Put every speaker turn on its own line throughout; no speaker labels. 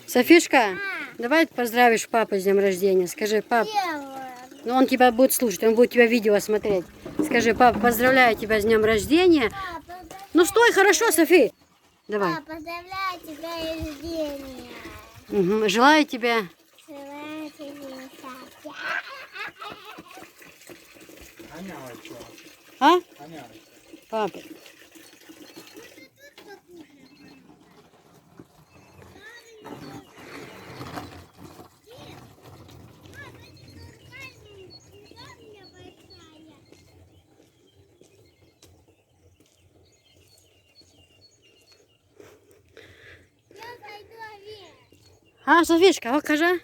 Софишка, давай поздравишь папу с днем рождения. Скажи, пап, ну он тебя будет слушать, он будет тебя видео смотреть. Скажи, пап, поздравляю тебя с днем рождения. Ну стой, хорошо, Софи. Давай.
Папа, поздравляю тебя с рождения.
Угу. Желаю тебе.
Желаю тебе счастья.
А? Папа. А, Софишка, покажи.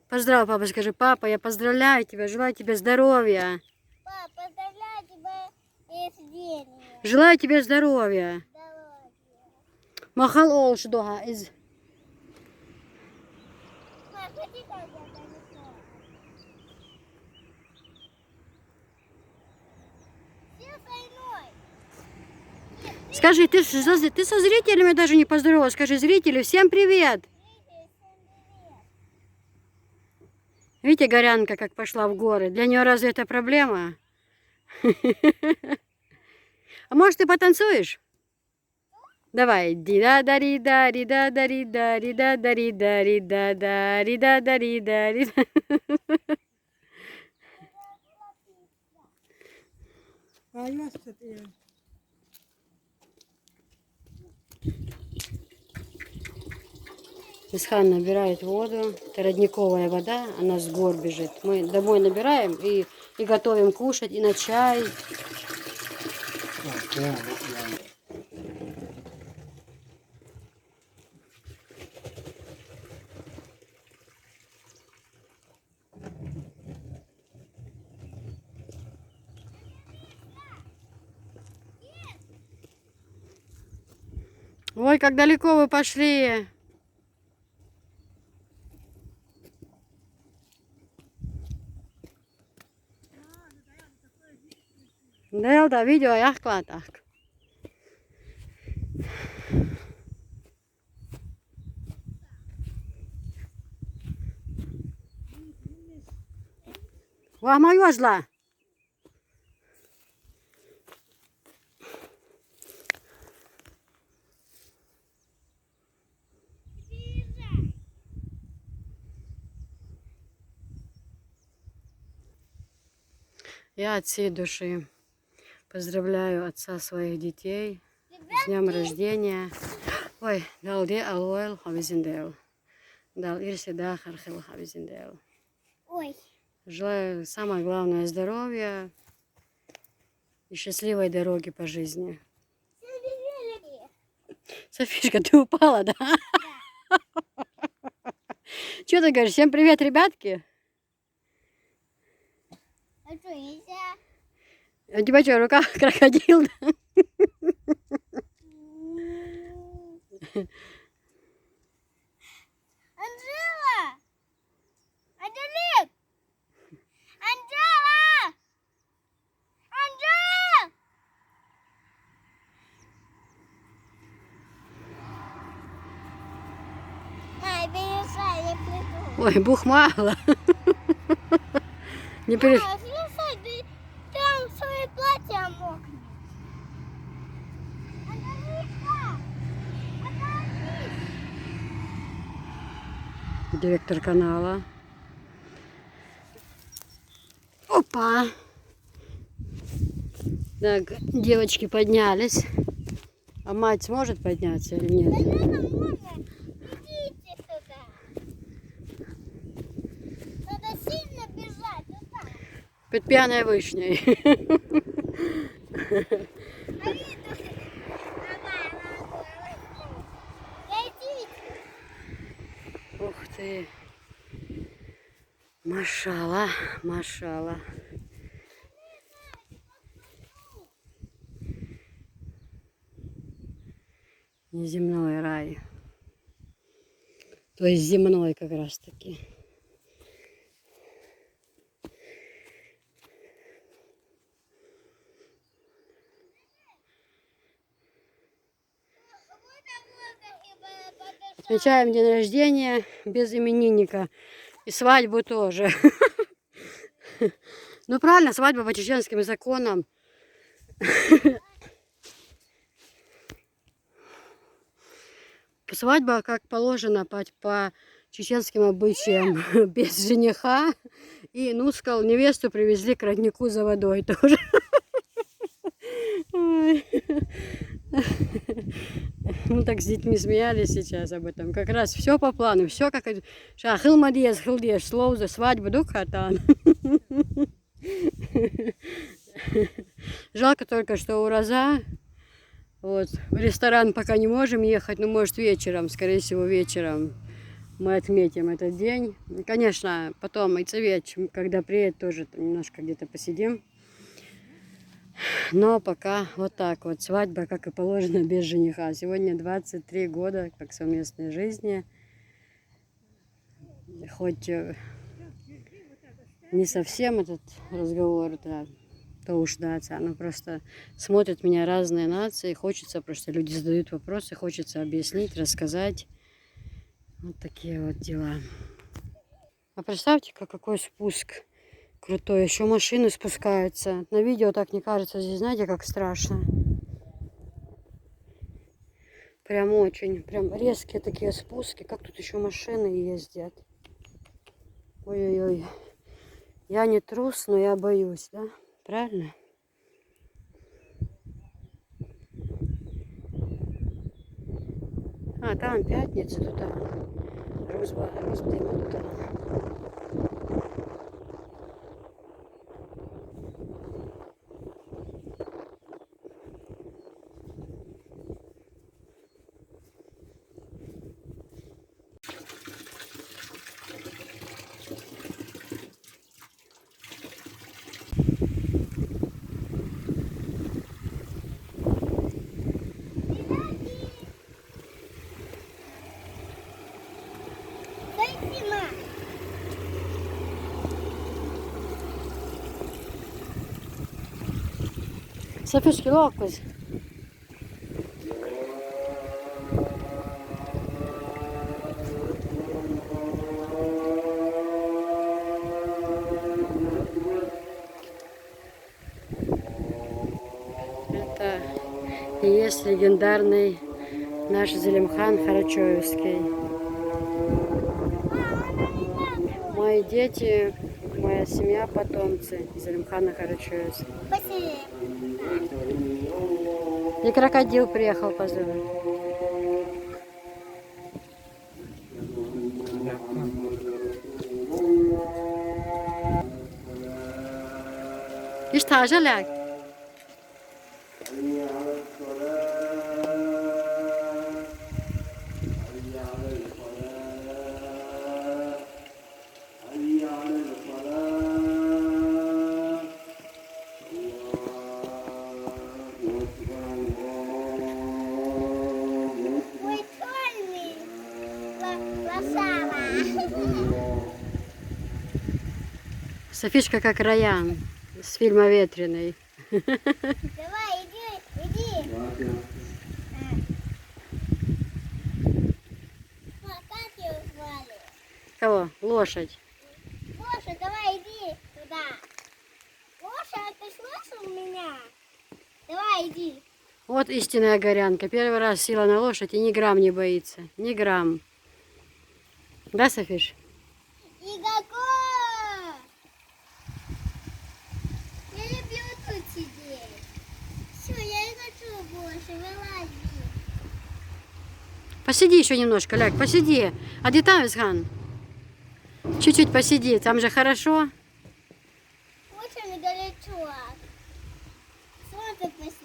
Поздравь, папа, скажи, папа, я поздравляю тебя, желаю тебе здоровья.
Папа, поздравляю тебя с рождения.
Желаю тебе здоровья.
Здоровья.
Махал олш дога из.
Мам, ходи, как я танцую. Все со мной.
Скажи, ты со зрителями даже не поздоровалась. Скажи, зрители, всем привет. Видите, Горянка как пошла в горы. Для нее разве это проблема? А может, ты потанцуешь? Давай. Ди-да-да-ри-да, ри-да-да-ри-да, ри-да-да-ри-да, ри-да-да, ри-да-да-ри-да, ри-да. Исхан набирает воду. Это родниковая вода, она с гор бежит. Мы домой набираем и готовим кушать, и на чай. Ой, как далеко вы пошли. Да, видео я так. Вах, мою зла. Я от всей души поздравляю отца своих детей с днем рождения. Ой, дал де алоэл хавизиндеу. Дал ирсида хархил хавизиндеу.
Ой.
Желаю самое главное здоровья и счастливой дороги по жизни. Софишка, ты упала, да? Что ты говоришь? Всем привет, ребятки.
А что, нельзя?
У тебя что, в руках крокодил?
Анжела! Анжелик! Анжела! Анжела! Май, пересай, я приду.
Ой, бухмала. Не переш...
Мама, пересай, ты там свои платья мокнет. Анжелика! Остановись!
Директор канала. Опа! Так, девочки поднялись. А мать сможет подняться или нет?
Наверное, можно. Идите сюда. Надо сильно бежать. Вот так.
Под пьяной вышней.
А видно, идите.
Ух ты. Машала, машала. Неземной рай. То есть земной как раз таки. Отмечаем день рождения без именинника. И свадьбу тоже. Ну правильно, свадьба по чеченским законам. Свадьба, как положено, по чеченским обычаям, без жениха. И, ну, сказал, невесту привезли к роднику за водой тоже. Ой. Мы так с детьми смеялись сейчас об этом. Как раз все по плану, все как... Хилмадес, хилдеш, слов за свадьбу, дух хатан. Жалко только, что ураза. Вот. В ресторан пока не можем ехать, но может вечером, скорее всего вечером мы отметим этот день. И, конечно, потом и цвет, когда приедет, тоже немножко где-то посидим. Но пока вот так вот. Свадьба, как и положено, без жениха. Сегодня 23 года как совместной жизни. Хоть не совсем этот разговор, да, то уж да, но просто смотрят меня разные нации. Хочется, просто люди задают вопросы, хочется объяснить, рассказать. Вот такие вот дела. А представьте, какой спуск крутой. Еще машины спускаются. На видео так не кажется. Здесь, знаете, как страшно. Прям очень. Прям резкие такие спуски. Как тут еще машины ездят. Ой-ой-ой. Я не трус, но я боюсь, да? Правильно? А, там пятница, тут розбудимо тут. Sapesci loucos? Это и есть легендарный наш Зелимхан Харачоевский. Мои дети, моя семья, потомцы Зелимхана Харачоевского. И крокодил приехал поздравить. И что, жаляк? Софишка как Раян с фильма «Ветреный».
Давай, иди. Как ее звали?
Кого? Лошадь.
Лоша, давай иди туда. Лоша, ты слышал меня? Давай, иди.
Вот истинная горянка. Первый раз села на лошадь и ни грамм не боится. Ни грамм. Да, Софиш?
Игого! Я люблю тут сидеть. Все, я не хочу больше, вылази.
Посиди еще немножко, Ляг, посиди. А где там, Изган? Чуть-чуть посиди, там же хорошо.
Очень горячо. Солнце поснилось.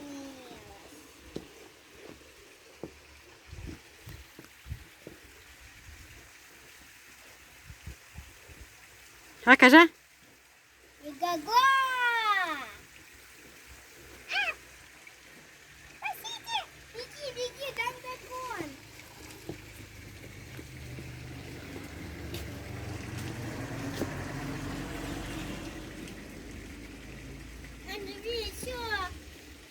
А, кажа?
Игого! Спасите! Беги, там дракон. Андрей, все.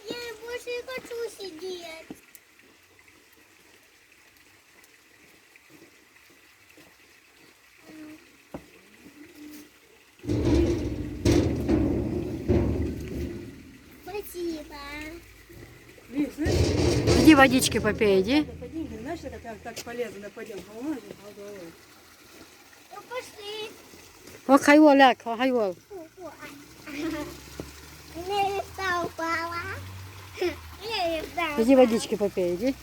Я больше не хочу сидеть.
Иди водички попей, иди.
Пойдем, знаешь, это так полезно, пойдем, поможем, головой.
Ну пошли.
Вот хайволяк, хайвол.
Мне листа упала. Мне листа упала.
Иди водички попей, иди.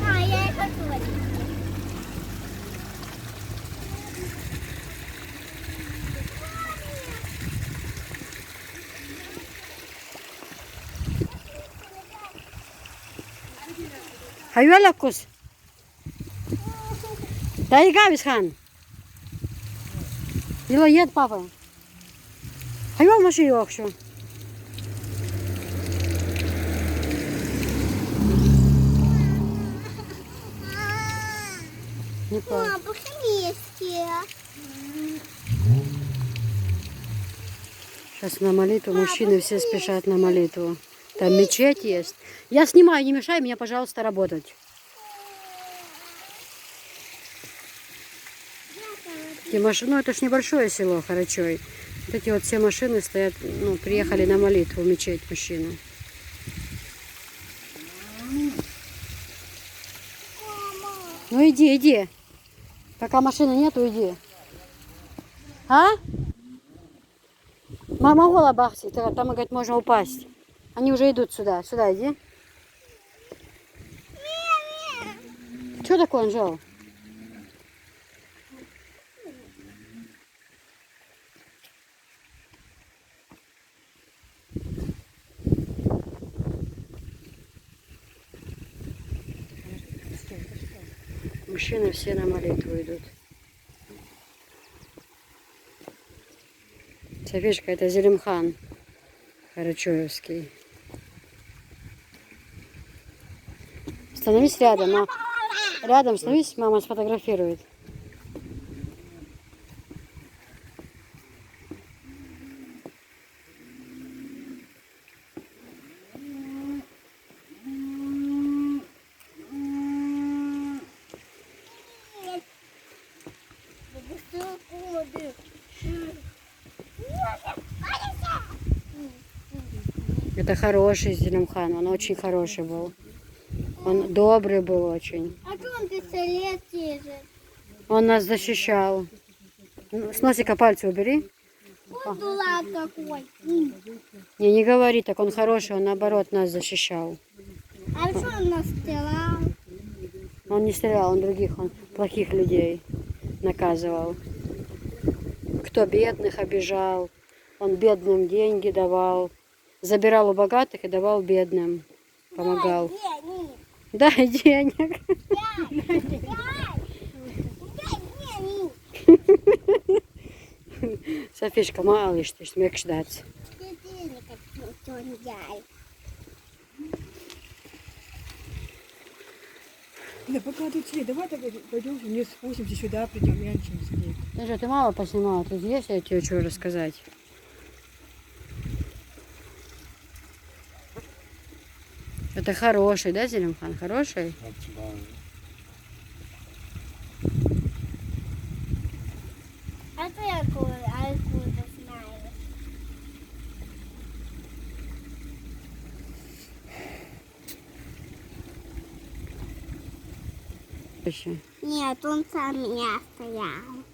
А, я и хочу водички.
Hayvalık kız. Dayı gavis han. Yıla yet baba. Hayvan başı yok şu. Не плачь.
Мама, похмелье.
Сейчас на молитву. Мужчины все спешат на молитву. Там мечеть есть. Я снимаю, не мешай мне, пожалуйста, работать. Эти машины, ну это ж небольшое село Харачой. Вот эти вот все машины стоят, ну, приехали на молитву в мечеть мужчины. Ну иди, иди. Пока машины нету, иди. А? Мама гола бахти, там, говорит, можно упасть. Они уже идут сюда. Сюда иди. Что такое, Анжела? Мужчины все на молитву идут. Софишка, это Зелимхан Карачоевский. Становись рядом, рядом становись, мама сфотографирует. Это хороший Зелимхан, он очень хороший был. Он добрый был очень.
А что он пистолет держит?
Он нас защищал. С носика пальцы убери.
Вот дурак какой.
Не говори так, он хороший, он наоборот нас защищал.
А что он нас стирал?
Он не стрелял, он других, он плохих людей наказывал. Кто бедных обижал, он бедным деньги давал. Забирал у богатых и давал бедным. Помогал. Дай денег. Софишка, малыш, ты смеешь ждать.
Да пока тут сидеть, давай так пойдем вниз, спустимся сюда, придем, я ничего не сидеть.
Даже ты мало поснимала, тут есть, я тебе что рассказать. Это хороший, да, Зелимхан? Хороший?
А ты откуда знаешь?
Еще.
Нет, он сам меня стоял.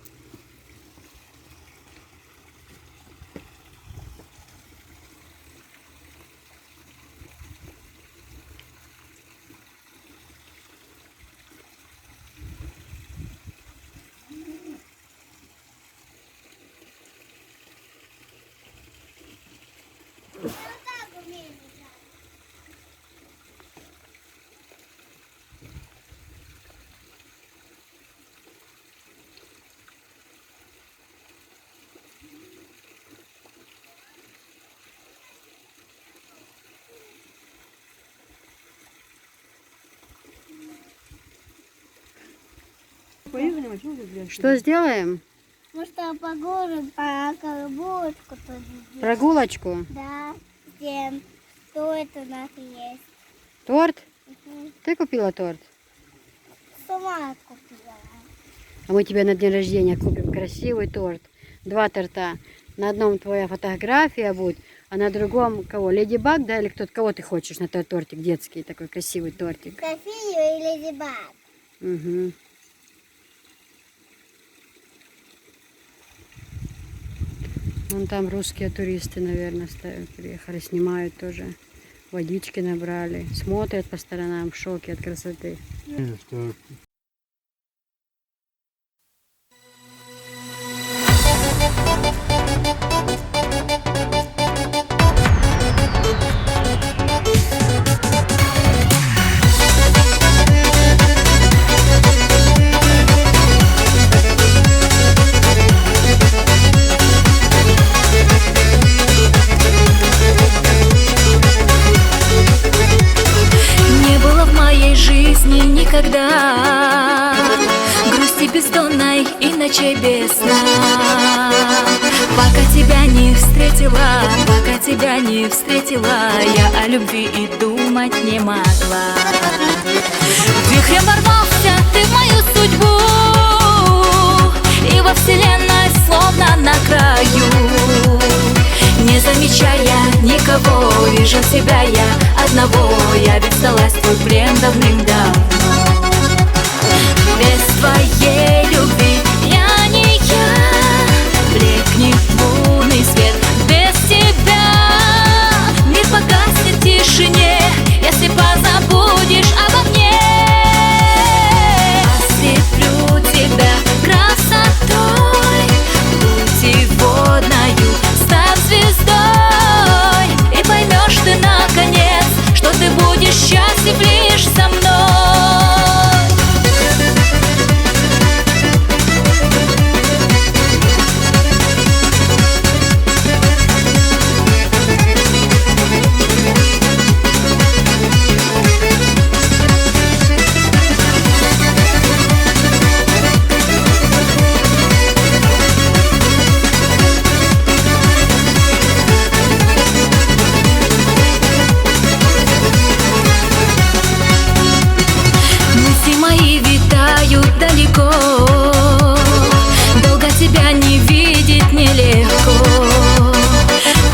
Поехали, а чего вы здесь?
Что сделаем?
Может, по городу, по колбочку тут здесь.
Прогулочку?
Да, где что это у нас есть.
Торт?
Мгм.
Ты купила торт?
Сама купила.
А мы тебе на день рождения купим красивый торт. 2 торта. На одном твоя фотография будет, А на другом кого? Леди Баг, да? Или кого ты хочешь на тот тортик детский, такой красивый тортик?
Софию и Леди Баг.
Угу. Вон там русские туристы, наверное, приехали, снимают тоже. Водички набрали, смотрят по сторонам, в шоке от красоты.
Не было в моей жизни никогда грусти бездонной и ночей без сна. Пока тебя не встретила, я о любви и думать не могла. Вихрем ворвался ты в мою судьбу, и во вселенной словно на краю. Не замечая никого, вижу себя я одного. Я ведь сдалась в твой плен давным-давно. Без твоей любви я не я. Блекнет лунный свет без тебя. Мир погаснет в тишине, если позабудешь обо мне. Ослеплю тебя красотой путеводною. Став звездой, и поймешь ты наконец, что ты будешь счастлив лишь со мной. Мысли мои витают далеко, долго тебя не видеть нелегко.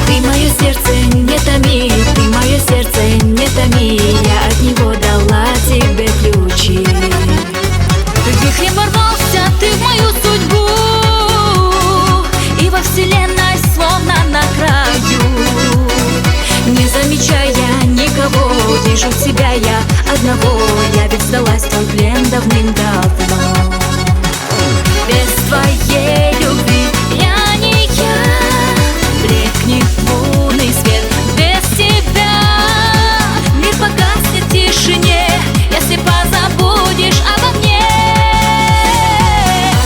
Ты мое сердце не томи, ты мое сердце не томи. Я от него дала тебе ключи. Вихрем ворвался ты в мою судьбу, и во вселенной словно на краю. Не замечая никого, вижу тебя я одного. Я ведь сдалась в твой плен давным-давно. Без твоей любви я не я. Блекнет лунный свет без тебя. Мир погаснет в тишине, если позабудешь обо мне.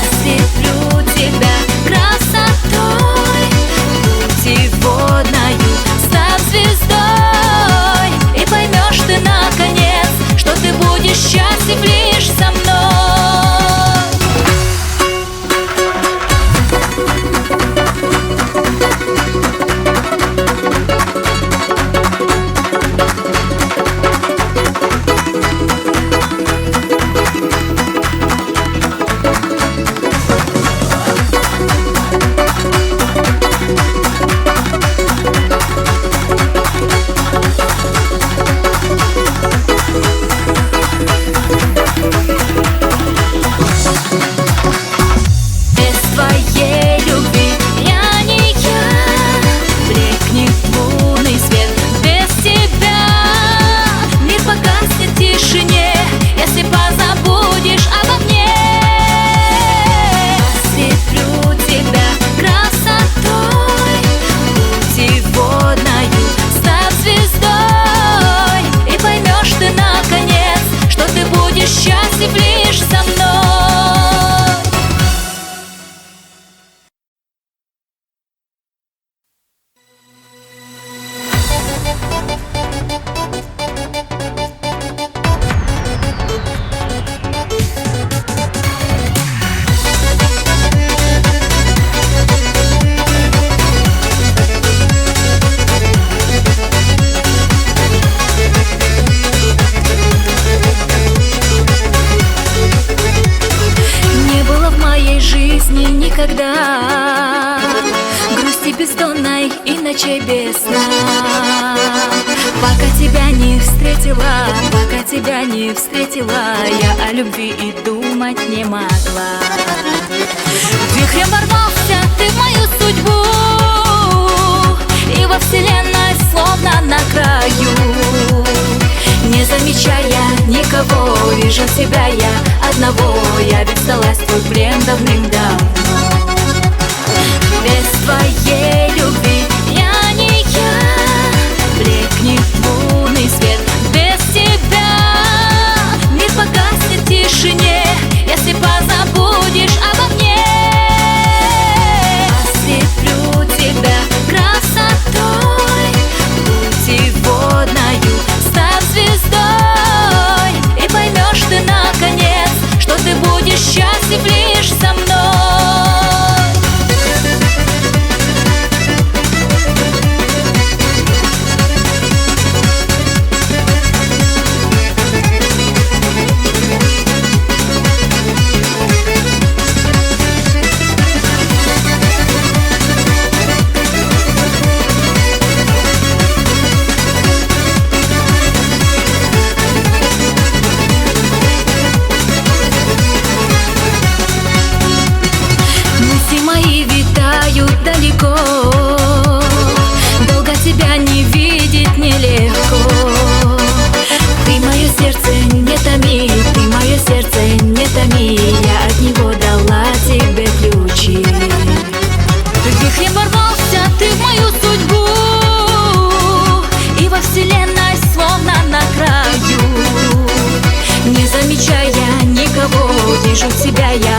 Ослеплю тебя красотой путеводною. Став звездой, и поймешь ты наконец, что ты будешь счастлив лишь со мной. Без твоей любви я не я. Блекнет лунный свет без тебя. Мир погаснет в тишине, если позабудешь обо мне. Ослеплю тебя красотой путеводною. Став звездой, и поймешь ты наконец, что ты будешь счастлив лишь со мной. Не было в моей жизни никогда грусти бездонной и ночей ночей без сна. Пока тебя не встретила, пока тебя не встретила, я о любви и думать не могла. Вихрем ворвался ты в мою судьбу, и во вселенной словно на краю. Не замечая никого, вижу себя я одного. Я ведь сдалась в твой плен давным-давно. Без твоей любви я не я, блекнет лунный свет. Без тебя мир погаснет в тишине, если позабудешь обо мне. Ослеплю тебя красотой путеводною, став звездой, и поймешь ты наконец, что ты будешь счастлив лишь со мной. Мои витают далеко, долго тебя не видеть нелегко. Ты мое сердце не томи, ты мое сердце не томи, я от него дала тебе ключи. Вихрем ворвался ты в мою судьбу, и во вселенной словно на краю. Не замечая никого, вижу тебя я